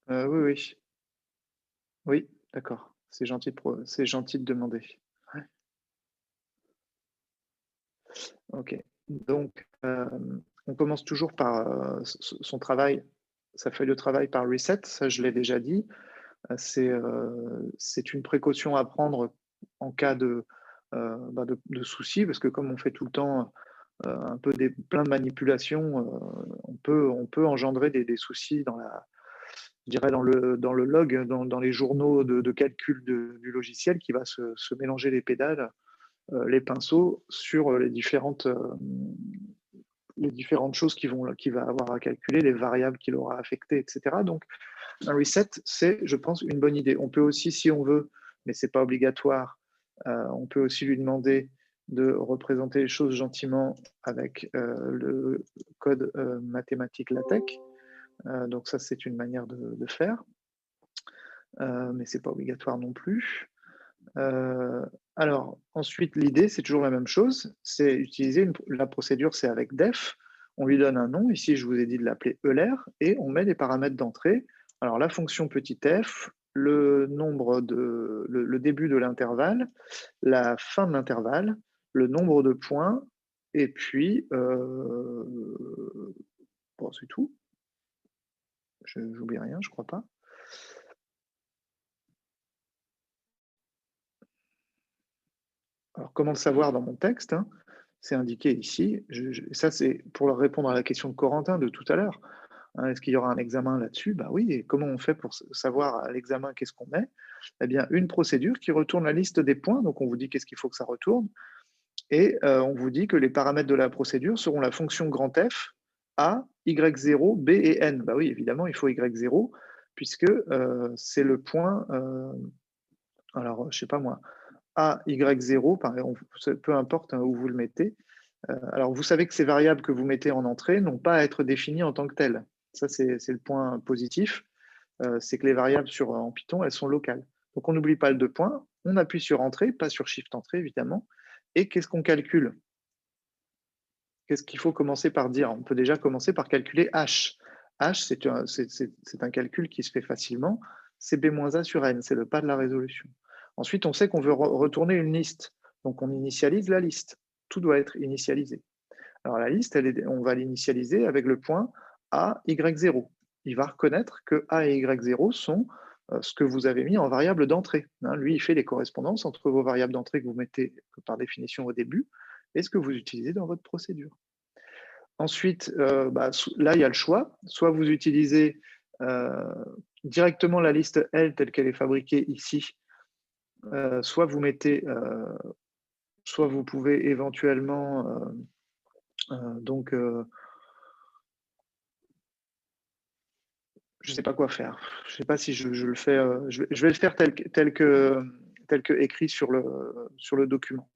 Oui, oui. Oui, d'accord. C'est gentil de demander. Ouais, OK. Donc, on commence toujours par, son travail, sa feuille de travail par reset, ça je l'ai déjà dit. C'est une précaution à prendre en cas de soucis parce que comme on fait tout le temps, un peu plein de manipulations, on peut engendrer des soucis je dirais dans le log, dans les journaux de calcul du logiciel qui va se mélanger les pédales, les pinceaux sur, les différentes choses qu'il va avoir à calculer, les variables qu'il aura affectées et cetera. Donc un reset, c'est, je pense, une bonne idée. On peut aussi, si on veut, mais c'est pas obligatoire, on peut aussi lui demander de représenter les choses gentiment avec, le code, mathématique LaTeX. Donc ça, c'est une manière de faire, mais c'est pas obligatoire non plus. Heu, alors ensuite, l'idée, c'est toujours la même chose, c'est utiliser la procédure, c'est avec def. On lui donne un nom, ici je vous ai dit de l'appeler Euler et on met les paramètres d'entrée. Alors la fonction petit f, le nombre le début de l'intervalle, la fin de l'intervalle, le nombre de points et puis, bon c'est tout. J'oublie rien, je crois pas. Alors comment le savoir dans mon texte, hein? C'est indiqué ici. Ça, c'est pour leur répondre à la question de Corentin de tout à l'heure. Hein, est-ce qu'il y aura un examen là-dessus? Bah oui, et comment on fait pour savoir à l'examen qu'est-ce qu'on met? Eh bien, une procédure qui retourne la liste des points. Donc, on vous dit qu'est-ce qu'il faut que ça retourne. Et on vous dit que les paramètres de la procédure seront la fonction grand F, A, Y0, B et N. Bah oui, évidemment, il faut Y0, puisque c'est le point, alors, je sais pas moi, A, Y0, par exemple, peu importe hein, où vous le mettez. Alors, vous savez que ces variables que vous mettez en entrée n'ont pas à être définies en tant que telles. Ça, c'est le point positif. C'est que les variables en Python, elles sont locales. Donc, on n'oublie pas le deux points. On appuie sur Entrée, pas sur Shift Entrée, évidemment. Et qu'est-ce qu'on calcule? Qu'est-ce qu'il faut commencer par dire? On peut déjà commencer par calculer H. H, c'est un calcul qui se fait facilement. C'est B-A sur N, c'est le pas de la résolution. Ensuite, on sait qu'on veut retourner une liste. Donc, on initialise la liste. Tout doit être initialisé. Alors la liste, on va l'initialiser avec le point A, Y0. Il va reconnaître que A et Y0 sont ce que vous avez mis en variable d'entrée. Hein, lui, il fait les correspondances entre vos variables d'entrée que vous mettez par définition au début et ce que vous utilisez dans votre procédure. Ensuite, là, il y a le choix. Soit vous utilisez directement la liste L telle qu'elle est fabriquée ici, soit vous mettez, soit vous pouvez éventuellement donc je sais pas quoi faire. Je sais pas si je le fais, je vais le faire tel que écrit sur le document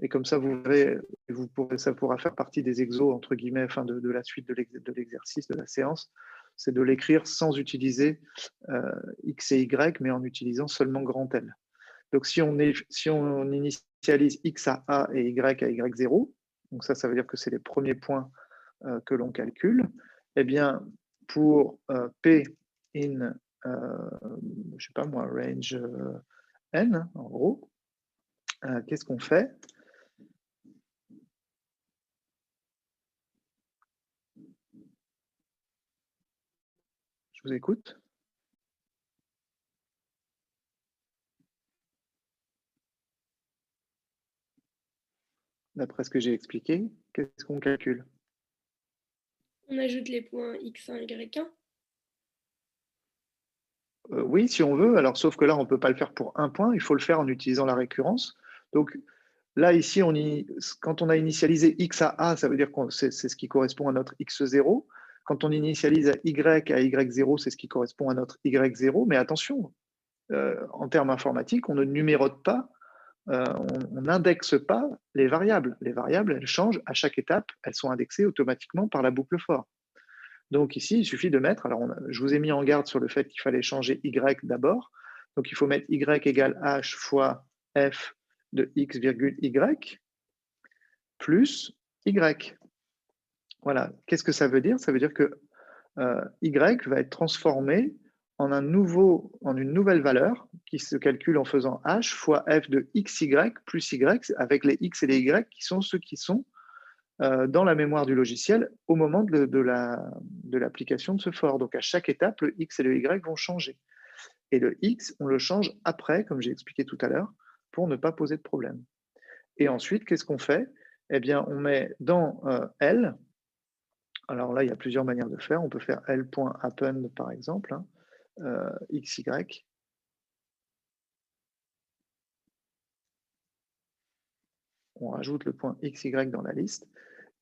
et comme ça vous verrez, ça pourra faire partie des «exos» entre guillemets, enfin de la suite de l'exercice, de la séance. C'est de l'écrire sans utiliser, heu, X et Y, mais en utilisant seulement grand L. Donc si on initialise X à A et Y à Y0, donc ça veut dire que c'est les premiers points que l'on calcule, eh bien, pour P in, je sais pas moi, range n, en gros, qu'est-ce qu'on fait? Je vous écoute. D'après ce que j'ai expliqué, qu'est-ce qu'on calcule? On ajoute les points x1, y1. Oui, si on veut, alors sauf que là, on ne peut pas le faire pour un point, il faut le faire en utilisant la récurrence. Donc là, ici, quand on a initialisé x à a, ça veut dire que c'est ce qui correspond à notre x0. Quand on initialise y à y0, c'est ce qui correspond à notre y0. Mais attention, en termes informatiques, on ne numérote pas, on n'indexe pas les variables. Les variables, elles changent à chaque étape, elles sont indexées automatiquement par la boucle for. Donc ici, il suffit de mettre, alors je vous ai mis en garde sur le fait qu'il fallait changer y d'abord. Donc il faut mettre y égale h fois f de x virgule y plus y. Voilà. Qu'est-ce que ça veut dire? Ça veut dire que y va être transformé en une nouvelle valeur qui se calcule en faisant h fois f de xy plus y, avec les x et les y qui sont ceux qui sont dans la mémoire du logiciel au moment de l'application de ce for. Donc à chaque étape, le x et le y vont changer. Et le x, on le change après, comme j'ai expliqué tout à l'heure, pour ne pas poser de problème. Et ensuite, qu'est-ce qu'on fait? Eh bien, on met dans L, alors là, il y a plusieurs manières de faire. On peut faire L.append, par exemple, hein, xy. On rajoute le point xy dans la liste.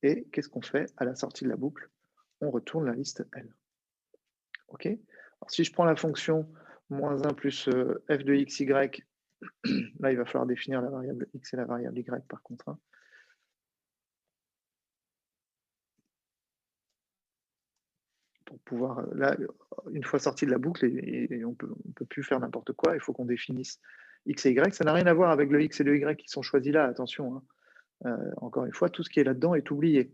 Et qu'est-ce qu'on fait à la sortie de la boucle? On retourne la liste L. OK? Alors, si je prends la fonction -1 plus f de xy, là, il va falloir définir la variable x et la variable y par contre. Hein. Pour pouvoir, là, une fois sorti de la boucle, et on peut plus faire n'importe quoi, il faut qu'on définisse x et y. Ça n'a rien à voir avec le x et le y qui sont choisis là, attention. Hein. Encore une fois, tout ce qui est là-dedans est oublié.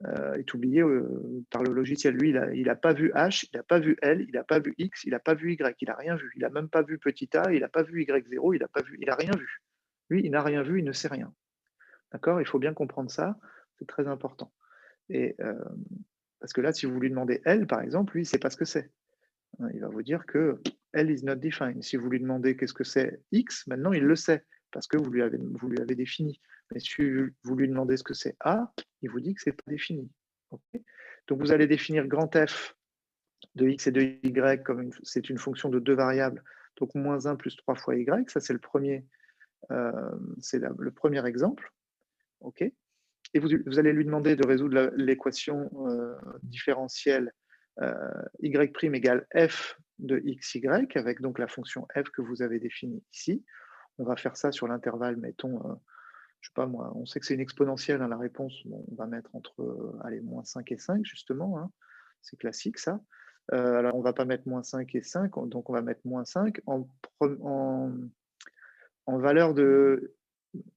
Par le logiciel. Lui, il n'a pas vu H, il n'a pas vu L, il n'a pas vu X, il n'a pas vu Y, il n'a rien vu. Il n'a même pas vu petit a, il n'a pas vu Y0, il n'a rien vu. Lui, il n'a rien vu, il ne sait rien. D'accord? Il faut bien comprendre ça, c'est très important. Et parce que là, si vous lui demandez L, par exemple, lui, il ne sait pas ce que c'est. Il va vous dire que L is not defined. Si vous lui demandez qu'est-ce que c'est X, maintenant il le sait, parce que vous lui avez défini. Mais si vous lui demandez ce que c'est A, il vous dit que ce n'est pas défini. Okay. Donc vous allez définir grand F de X et de Y comme c'est une fonction de deux variables, donc -1 plus 3 fois Y, ça c'est le premier exemple. Okay. Et vous allez lui demander de résoudre l'équation différentielle y' égale f de xy, avec donc la fonction f que vous avez définie ici. On va faire ça sur l'intervalle, mettons, je sais pas moi, on sait que c'est une exponentielle, hein, la réponse, bon, on va mettre entre -5 et 5, justement, hein. C'est classique ça. Alors on va pas mettre -5 et 5, donc on va mettre -5 en valeur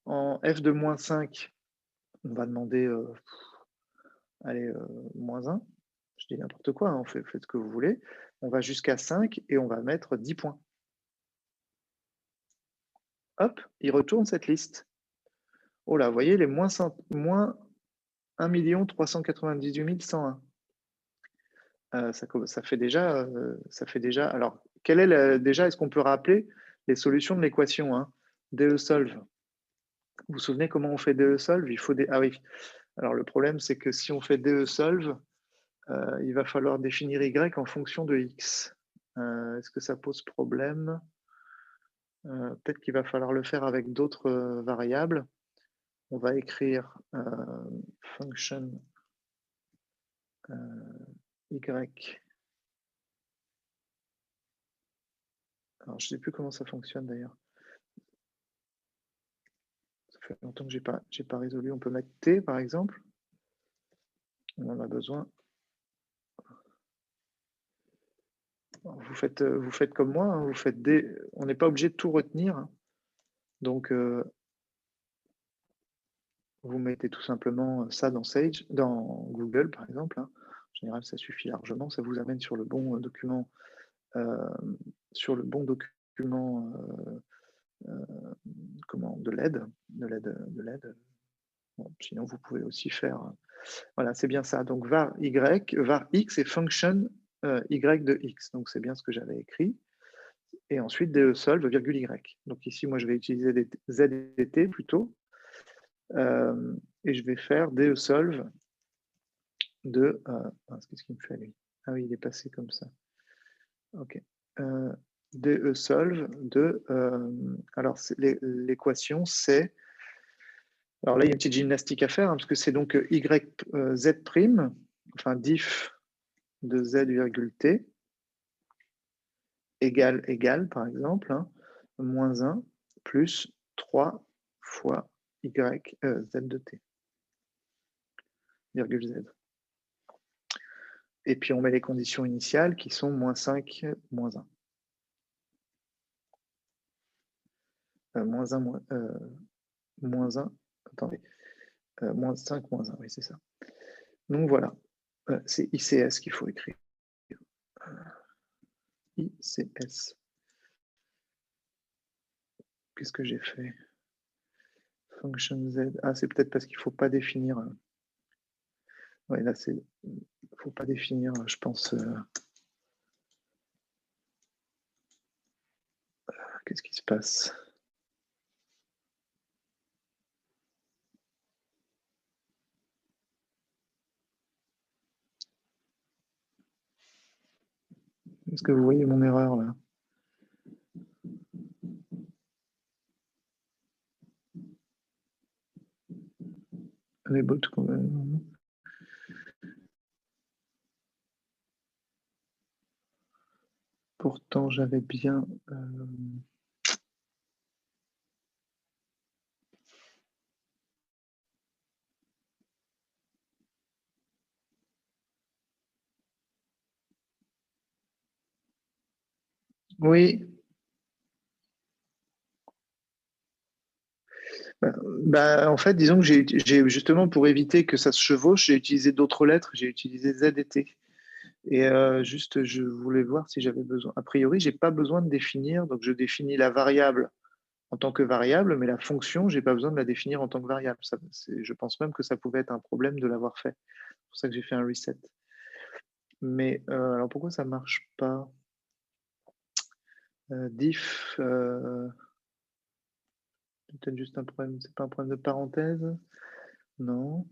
en f de -5, on va demander allez, -1. Je dis n'importe quoi, hein, faites ce que vous voulez. On va jusqu'à 5 et on va mettre 10 points. Hop, il retourne cette liste. Oh là, vous voyez, les moins 1 398 101. Ça fait déjà. Alors, déjà, est-ce qu'on peut rappeler les solutions de l'équation, hein? DE-solve. Vous vous souvenez comment on fait DE-solve? Il faut Ah oui. Alors, le problème, c'est que si on fait DE-solve, il va falloir définir y en fonction de x. Est-ce que ça pose problème? Peut-être qu'il va falloir le faire avec d'autres variables. On va écrire function y. Alors, je ne sais plus comment ça fonctionne d'ailleurs. Ça fait longtemps que je n'ai pas résolu. On peut mettre t par exemple. On en a besoin. Vous faites comme moi, hein, vous faites on n'est pas obligé de tout retenir. Hein. Donc, vous mettez tout simplement ça dans Sage, dans Google par exemple. Hein. En général, ça suffit largement. Ça vous amène sur le bon document, de l'aide. Bon, sinon, vous pouvez aussi faire. Voilà, c'est bien ça. Donc var x et function y de x. Donc c'est bien ce que j'avais écrit. Et ensuite DE-solve, virgule y. Donc ici, moi, je vais utiliser des z et t plutôt. Et je vais faire DE-solve de. Qu'est-ce qu'il me fait lui? Ah oui, il est passé comme ça. OK. DE-solve de. Alors, l'équation, c'est. Alors là, il y a une petite gymnastique à faire, hein, parce que c'est donc z', enfin diff de z virgule t, égale, par exemple, hein, moins 1 plus 3 fois z de t, virgule z. Et puis on met les conditions initiales qui sont moins 5, moins 1. Moins 1, attendez, moins 5, moins 1, oui, c'est ça. Donc voilà, c'est ICS qu'il faut écrire. ICS. Qu'est-ce que j'ai fait? Function Z. Ah, c'est peut-être parce qu'il ne faut pas définir. Oui, là, il ne faut pas définir, je pense. Qu'est-ce qui se passe? Est-ce que vous voyez mon erreur là? Les bots quand même. Pourtant, j'avais bien. Oui. En fait, disons que j'ai justement pour éviter que ça se chevauche, j'ai utilisé d'autres lettres, j'ai utilisé Z et T. Et juste, je voulais voir si j'avais besoin. A priori, j'ai pas besoin de définir, donc je définis la variable en tant que variable, mais la fonction, j'ai pas besoin de la définir en tant que variable. Je pense même que ça pouvait être un problème de l'avoir fait. C'est pour ça que j'ai fait un reset. Mais alors pourquoi ça marche pas? Diff, peut-être juste un problème, c'est pas un problème de parenthèse? Non.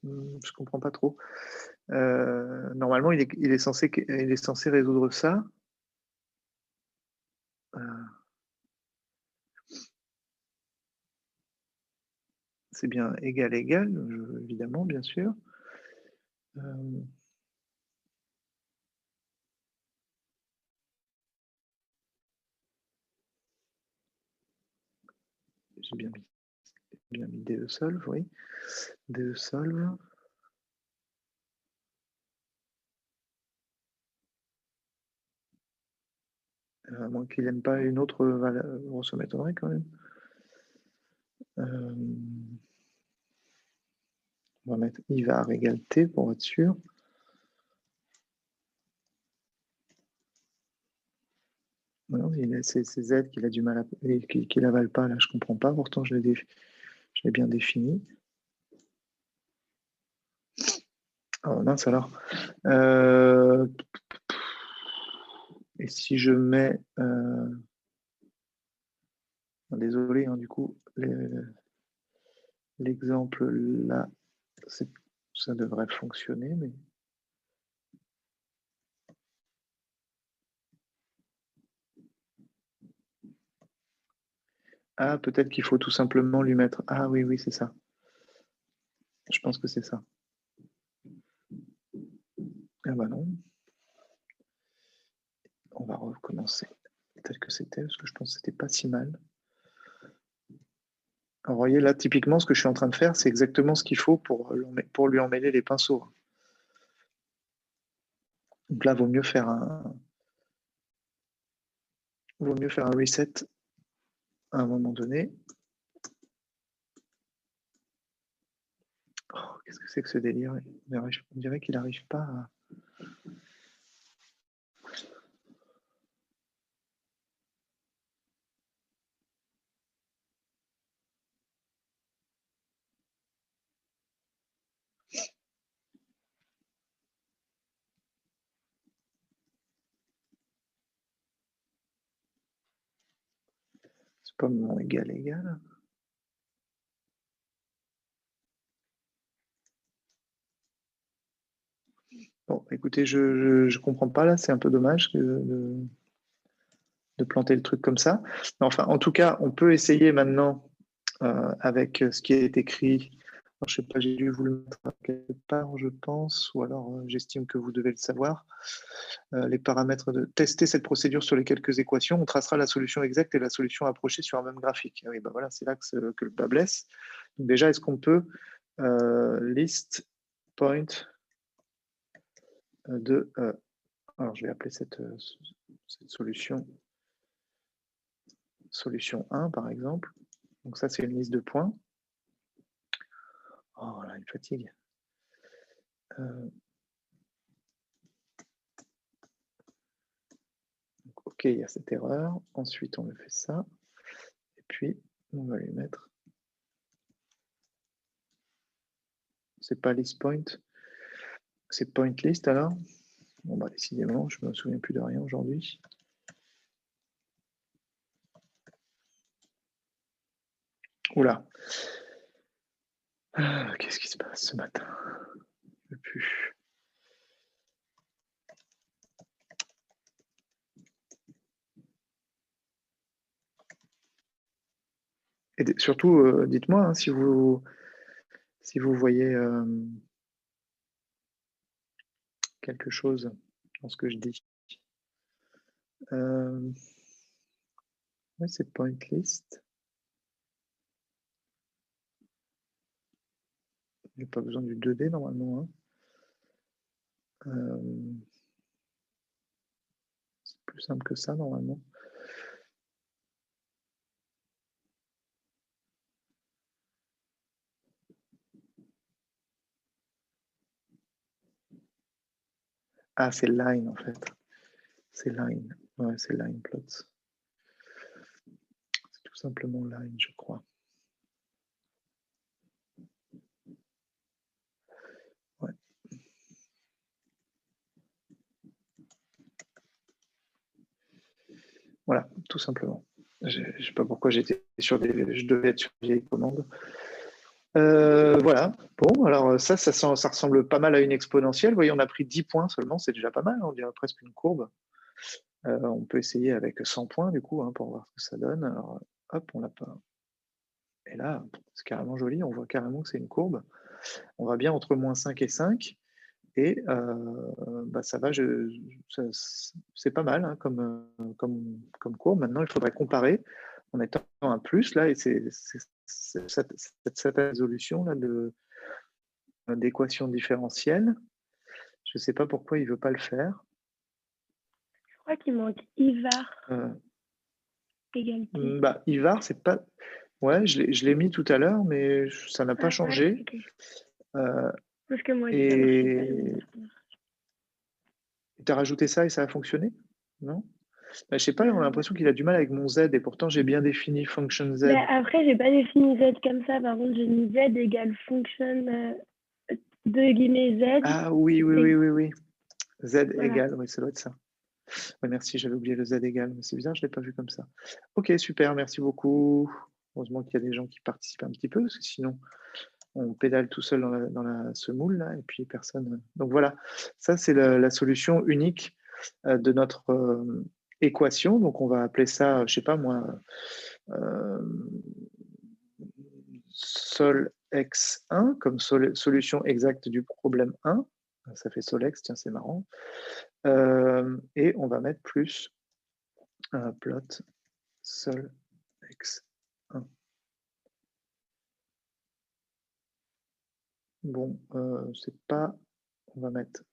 Je comprends pas trop. Normalement, il est censé résoudre ça. C'est bien égal, égal, évidemment, bien sûr. J'ai bien mis DE solve, oui. DE solve. À moins qu'il n'aime pas une autre valeur, ça m'étonnerait quand même. On va mettre I var égale T pour être sûr. Non, c'est Z qu'il a du mal à, qu'il n'avale pas, là, je ne comprends pas. Pourtant, je l'ai bien défini. Oh mince alors. Et si je mets... désolé, hein, du coup, l'exemple là, ça devrait fonctionner, mais... Ah, peut-être qu'il faut tout simplement lui mettre... Ah oui, oui, c'est ça. Je pense que c'est ça. Ah bah non. On va recommencer tel que c'était, parce que je pense que c'était pas si mal. Alors, vous voyez, là, typiquement, ce que je suis en train de faire, c'est exactement ce qu'il faut pour lui emmêler les pinceaux. Donc là, vaut mieux faire un reset à un moment donné. Oh, qu'est-ce que c'est que ce délire? On dirait qu'il n'arrive pas à... C'est pas mon égal égal. Bon, écoutez, je ne comprends pas là, c'est un peu dommage de planter le truc comme ça. Mais enfin, en tout cas, on peut essayer maintenant avec ce qui est écrit. Alors, je ne sais pas, j'ai dû vous le mettre quelque part, je pense, ou alors j'estime que vous devez le savoir. Les paramètres de tester cette procédure sur les quelques équations, on tracera la solution exacte et la solution approchée sur un même graphique. Ah oui, ben voilà, c'est là que le bas blesse. Donc déjà, est-ce qu'on peut list point de... alors, je vais appeler cette solution 1, par exemple. Donc ça, c'est une liste de points. Oh là, il fatigue. Ok, il y a cette erreur. Ensuite, on lui fait ça. Et puis, on va lui mettre... C'est pas list point. C'est point list alors. Bon, bah, décidément, je me souviens plus de rien aujourd'hui. Oula. Qu'est-ce qui se passe ce matin? Je ne peux plus. Et surtout, dites-moi hein, si vous voyez quelque chose dans ce que je dis. Ouais, c'est point list. Il n'y a pas besoin du 2D normalement. Hein. C'est plus simple que ça normalement. Ah, c'est line en fait. C'est line. Ouais, c'est line plots. C'est tout simplement line, je crois. Ouais. Voilà, tout simplement. Je ne sais pas pourquoi j'étais sur je devais être sur vieille commande. Voilà. Bon, alors ça ressemble pas mal à une exponentielle. Vous voyez, on a pris 10 points seulement, c'est déjà pas mal. On dirait presque une courbe. On peut essayer avec 100 points du coup hein, pour voir ce que ça donne. Alors, hop, on l'a pas. Et là, c'est carrément joli. On voit carrément que c'est une courbe. On va bien entre moins 5 et 5. Et bah, ça va, c'est pas mal hein, comme courbe. Maintenant, il faudrait comparer en mettant un plus là, et c'est cette résolution là d'équation différentielle. Je ne sais pas pourquoi il ne veut pas le faire. Je crois qu'il manque Ivar. Égalité. Bah, Ivar, c'est pas. Ouais, je l'ai mis tout à l'heure, mais ça n'a pas changé. Ouais, okay. Parce que moi, et tu as rajouté ça et ça a fonctionné? Non? Bah, je sais pas, on a l'impression qu'il a du mal avec mon Z et pourtant j'ai bien défini function Z. Bah, après, j'ai pas défini Z comme ça. Par contre, j'ai mis Z égale function de guillemets Z. Ah oui. Z voilà. Égale, oui, ça doit être ça. Ouais, merci, j'avais oublié le Z égale. C'est bizarre, je ne l'ai pas vu comme ça. Ok, super, merci beaucoup. Heureusement qu'il y a des gens qui participent un petit peu, parce que sinon, on pédale tout seul dans la semoule, là, et puis personne. Donc voilà, ça, c'est la solution unique de notre équation. Donc on va appeler ça, je ne sais pas moi, sol x1 comme solution exacte du problème 1. Ça fait solx, tiens, c'est marrant. Et on va mettre plus plot sol x1. Bon, c'est pas... On va mettre...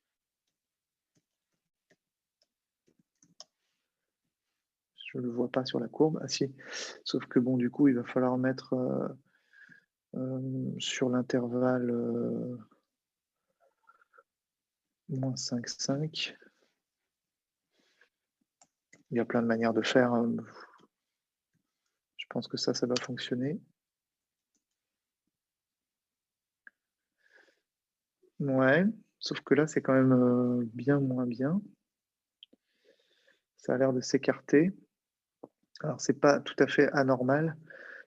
Je ne le vois pas sur la courbe. Ah si, sauf que bon, du coup, il va falloir mettre sur l'intervalle moins 5, 5. Il y a plein de manières de faire. Je pense que ça doit fonctionner. Ouais, sauf que là, c'est quand même bien moins bien. Ça a l'air de s'écarter. Alors, c'est pas tout à fait anormal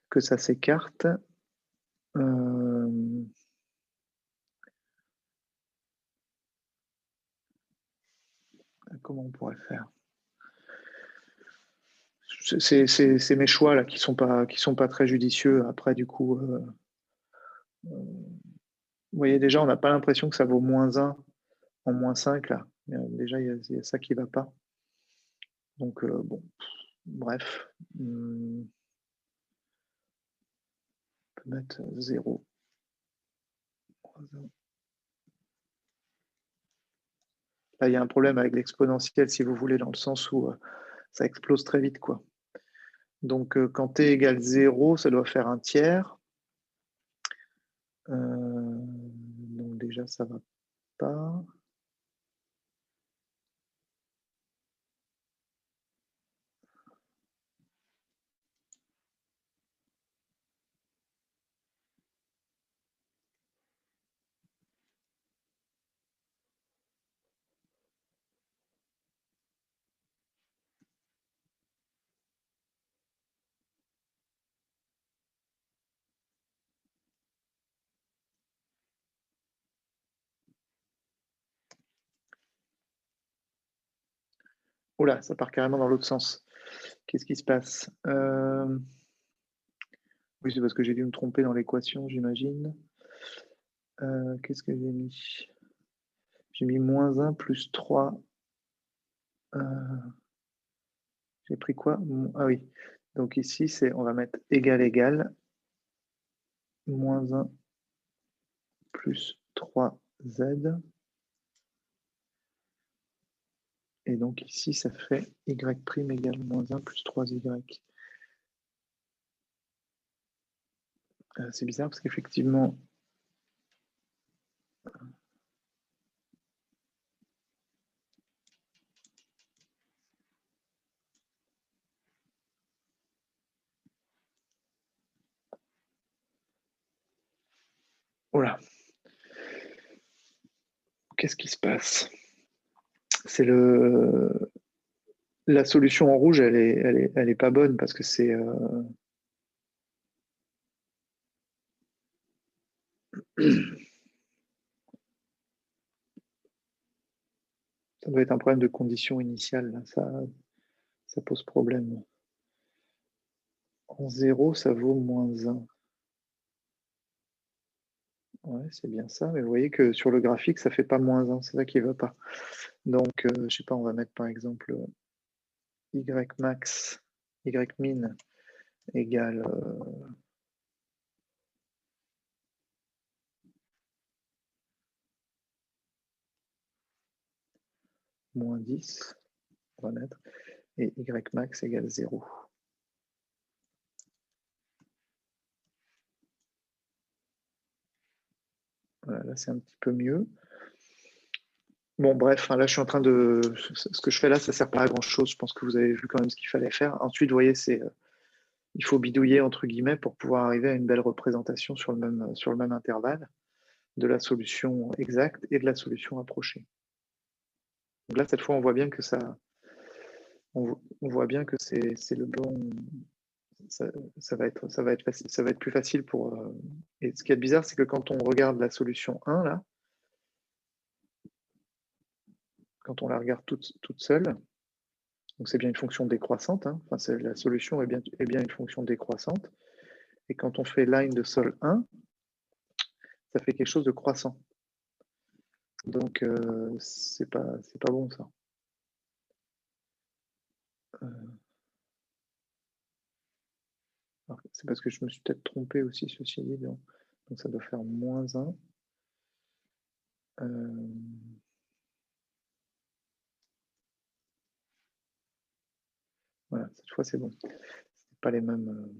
que ça s'écarte. Comment on pourrait faire? C'est mes choix là qui sont pas très judicieux. Après, du coup, vous voyez déjà, on n'a pas l'impression que ça vaut moins 1 en moins 5 là. Déjà, il y a ça qui ne va pas. Donc, bon, bref. On peut mettre 0. Là, il y a un problème avec l'exponentielle, si vous voulez, dans le sens où ça explose très vite, quoi. Donc, quand t égale 0, ça doit faire un tiers. déjà, ça ne va pas. Oula, ça part carrément dans l'autre sens. Qu'est-ce qui se passe? Oui, c'est parce que j'ai dû me tromper dans l'équation, j'imagine. Qu'est-ce que j'ai mis? J'ai mis -1 plus 3. J'ai pris quoi? Ah oui. Donc ici, on va mettre égal, égal. -1 plus 3z. Et donc ici, ça fait y' égale -1 plus 3y. C'est bizarre parce qu'effectivement, voilà. Qu'est-ce qui se passe? C'est la solution en rouge, elle est pas bonne parce que c'est ça doit être un problème de condition initiale. Là. Ça pose problème. En 0, ça vaut -1. Ouais, c'est bien ça, mais vous voyez que sur le graphique, ça fait pas -1, c'est ça qui ne va pas. Donc, je sais pas, on va mettre par exemple y max, y min égale -10, on va mettre, et y max égale 0. Voilà, là c'est un petit peu mieux. Bon, bref, là je suis en train de. Ce que je fais là, ça ne sert pas à grand chose. Je pense que vous avez vu quand même ce qu'il fallait faire. Ensuite, vous voyez, il faut bidouiller entre guillemets pour pouvoir arriver à une belle représentation sur le même intervalle de la solution exacte et de la solution approchée. Donc là, cette fois, on voit bien que on voit bien que c'est le bon. Ça va être facile, ça va être plus facile pour. Et ce qui est bizarre, c'est que quand on regarde la solution 1 là, quand on la regarde toute seule, donc c'est bien une fonction décroissante. Hein, enfin, la solution est bien une fonction décroissante. Et quand on fait line de sol 1, ça fait quelque chose de croissant. Donc, c'est pas bon, ça. C'est parce que je me suis peut-être trompé aussi, ceci dit. Donc, ça doit faire -1. Voilà, cette fois, c'est bon. C'est pas les mêmes...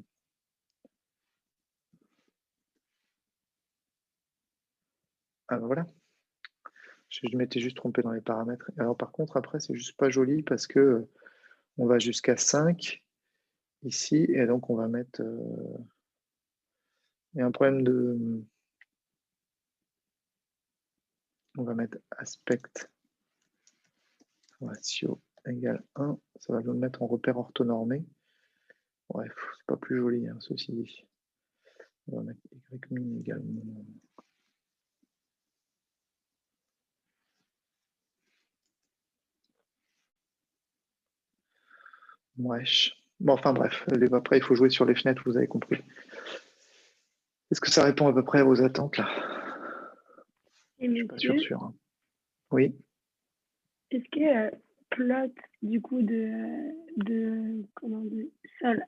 Alors, voilà. Je m'étais juste trompé dans les paramètres. Alors, par contre, après, c'est juste pas joli parce que on va jusqu'à 5 ici, et donc on va mettre... il y a un problème de... On va mettre aspect ratio égale 1. Ça va nous mettre en repère orthonormé. Bref, c'est pas plus joli, hein, ceci dit. On va mettre y min égale... Wesh. Bon, enfin bref, après, il faut jouer sur les fenêtres, vous avez compris. Est-ce que ça répond à peu près à vos attentes, là? Et je suis pas sûr. Hein. Oui. Est-ce que plot, du coup, sol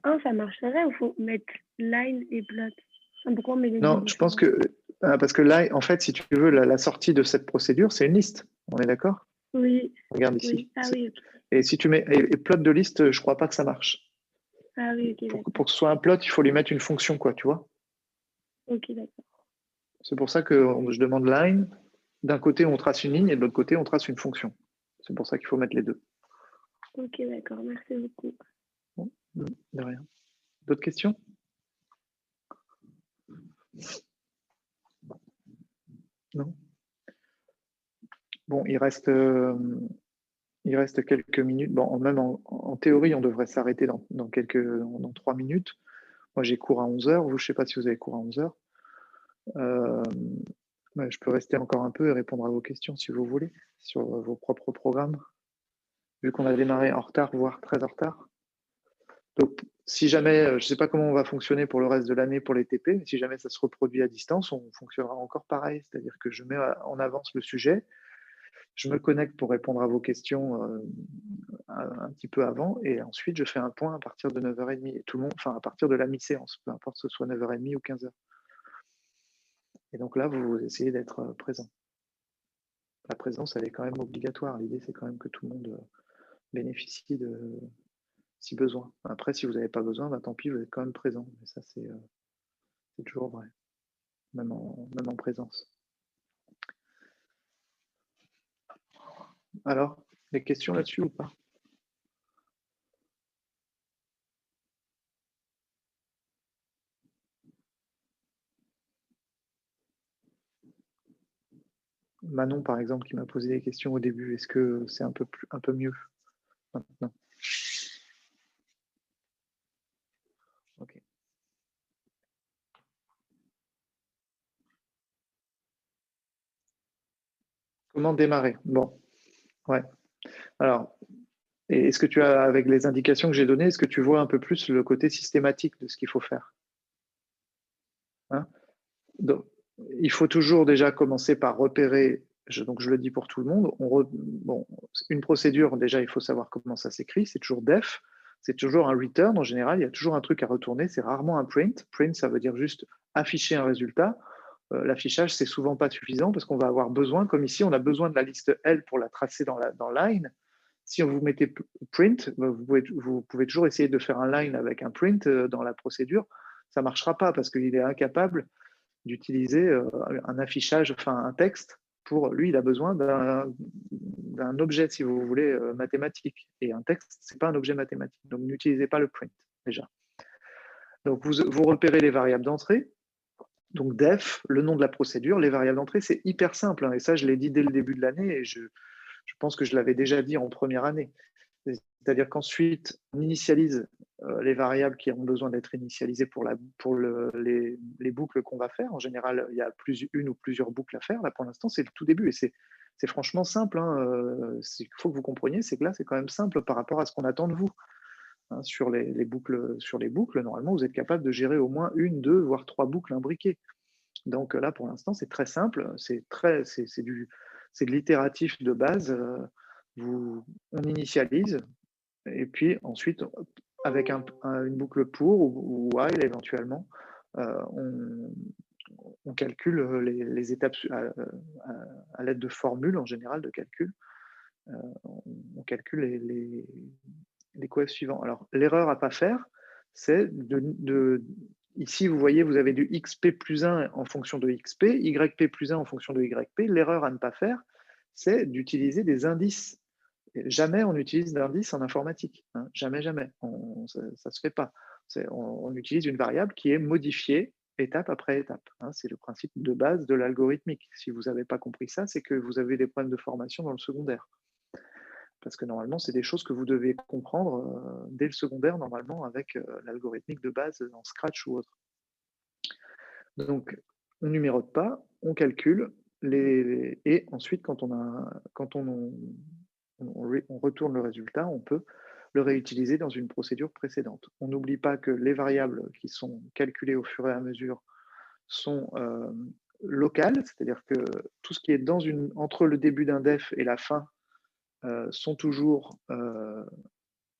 1, ça marcherait ou il faut mettre line et plot? Pourquoi on met les Non, je pense que... parce que là, en fait, si tu veux, la sortie de cette procédure, c'est une liste. On est d'accord? Oui. Regarde ici. Oui. Ah oui, ok. Et si tu mets et plot de liste, je crois pas que ça marche. Ah oui, ok. Pour que ce soit un plot, il faut lui mettre une fonction, quoi, tu vois. Ok, d'accord. C'est pour ça que je demande line. d'un côté, on trace une ligne et de l'autre côté, on trace une fonction. C'est pour ça qu'il faut mettre les deux. Ok, d'accord. Merci beaucoup. Bon, de rien. D'autres questions? Non? Bon, il reste quelques minutes. Bon, même en théorie, on devrait s'arrêter dans 3 minutes. Moi, j'ai cours à 11h. Vous, je ne sais pas si vous avez cours à 11h. Je peux rester encore un peu et répondre à vos questions si vous voulez, sur vos propres programmes, vu qu'on a démarré en retard, voire très en retard. Donc, si jamais, je ne sais pas comment on va fonctionner pour le reste de l'année pour les TP, mais si jamais ça se reproduit à distance, on fonctionnera encore pareil. C'est-à-dire que je mets en avance le sujet, je me connecte pour répondre à vos questions un petit peu avant, et ensuite je fais un point à partir de 9h30. Et tout le monde, enfin à partir de la mi-séance, peu importe que ce soit 9h30 ou 15h. Et donc là, vous essayez d'être présent. La présence, elle est quand même obligatoire. L'idée, c'est quand même que tout le monde bénéficie de, si besoin. Après, si vous n'avez pas besoin, bah, tant pis, vous êtes quand même présent. Mais ça, c'est toujours vrai, même en présence. Alors, des questions là-dessus ou pas? Manon, par exemple, qui m'a posé des questions au début, est-ce que c'est un peu mieux maintenant? Ok. Comment démarrer? Bon, ouais. Alors, est-ce que tu as, avec les indications que j'ai données, est-ce que tu vois un peu plus le côté systématique de ce qu'il faut faire? Hein? Donc, il faut toujours déjà commencer par repérer, donc je le dis pour tout le monde, bon, une procédure, déjà, il faut savoir comment ça s'écrit, c'est toujours def, c'est toujours un return, en général, il y a toujours un truc à retourner, c'est rarement un print. Print, ça veut dire juste afficher un résultat. L'affichage, c'est souvent pas suffisant parce qu'on va avoir besoin, comme ici, on a besoin de la liste L pour la tracer dans line. Si vous mettez print, vous pouvez toujours essayer de faire un line avec un print dans la procédure. Ça ne marchera pas parce qu'il est incapable d'utiliser un affichage, enfin un texte. Pour lui, il a besoin d'un objet, si vous voulez, mathématique. Et un texte, ce n'est pas un objet mathématique. Donc, n'utilisez pas le print, déjà. Donc, vous repérez les variables d'entrée. Donc, def, le nom de la procédure, les variables d'entrée, c'est hyper simple. Hein, et ça, je l'ai dit dès le début de l'année et je pense que je l'avais déjà dit en première année. C'est-à-dire qu'ensuite, on initialise les variables qui ont besoin d'être initialisées pour les boucles qu'on va faire. En général, il y a une ou plusieurs boucles à faire. Là, pour l'instant, c'est le tout début et c'est franchement simple. Hein. Ce qu'il faut que vous compreniez, c'est que là, c'est quand même simple par rapport à ce qu'on attend de vous. Hein, sur les boucles, normalement, vous êtes capable de gérer au moins une, deux, voire trois boucles imbriquées. Donc là, pour l'instant, c'est très simple. C'est de l'itératif de base. On initialise, et puis ensuite, avec une boucle pour ou while éventuellement, on calcule les étapes à l'aide de formules en général de calcul. On calcule les coefs suivants. Alors, l'erreur à ne pas faire, c'est ici, vous voyez, vous avez du xp plus 1 en fonction de xp, yp plus 1 en fonction de yp. L'erreur à ne pas faire, c'est d'utiliser des indices. Jamais on utilise d'indices en informatique. Hein. Jamais, jamais. Ça ne se fait pas. On utilise une variable qui est modifiée étape après étape. Hein. C'est le principe de base de l'algorithmique. Si vous n'avez pas compris ça, c'est que vous avez des problèmes de formation dans le secondaire. Parce que normalement, c'est des choses que vous devez comprendre dès le secondaire, normalement, avec l'algorithmique de base en Scratch ou autre. Donc, on ne numérote pas, on calcule, et ensuite, quand on retourne le résultat, on peut le réutiliser dans une procédure précédente. On n'oublie pas que les variables qui sont calculées au fur et à mesure sont locales, c'est-à-dire que tout ce qui est entre le début d'un def et la fin sont toujours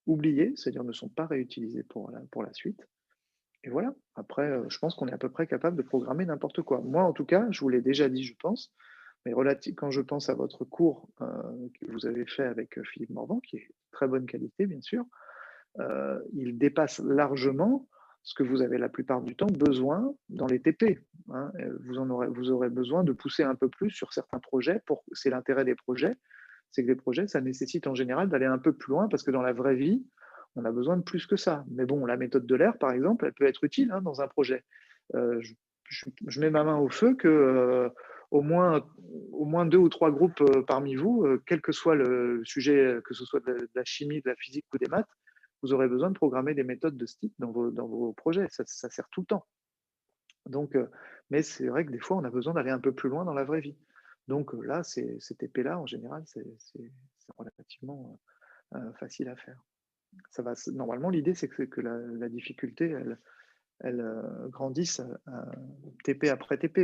oubliés, c'est-à-dire ne sont pas réutilisés pour la suite. Et voilà, après, je pense qu'on est à peu près capable de programmer n'importe quoi. Moi, en tout cas, je vous l'ai déjà dit, je pense, mais quand je pense à votre cours que vous avez fait avec Philippe Morvan, qui est de très bonne qualité, bien sûr, il dépasse largement ce que vous avez la plupart du temps besoin dans les TP, hein. Vous aurez besoin de pousser un peu plus sur certains projets. C'est l'intérêt des projets, c'est que les projets, ça nécessite en général d'aller un peu plus loin parce que dans la vraie vie, on a besoin de plus que ça. Mais bon, la méthode de l'air, par exemple, elle peut être utile, hein, dans un projet. Je mets ma main au feu que au moins 2 ou 3 groupes parmi vous, quel que soit le sujet, que ce soit de la chimie, de la physique ou des maths, vous aurez besoin de programmer des méthodes de ce type dans vos projets. Ça sert tout le temps. Donc, mais c'est vrai que des fois, on a besoin d'aller un peu plus loin dans la vraie vie. Donc là, ces TP-là, en général, c'est relativement facile à faire. Normalement, l'idée, c'est que la difficulté, elle grandisse TP après TP.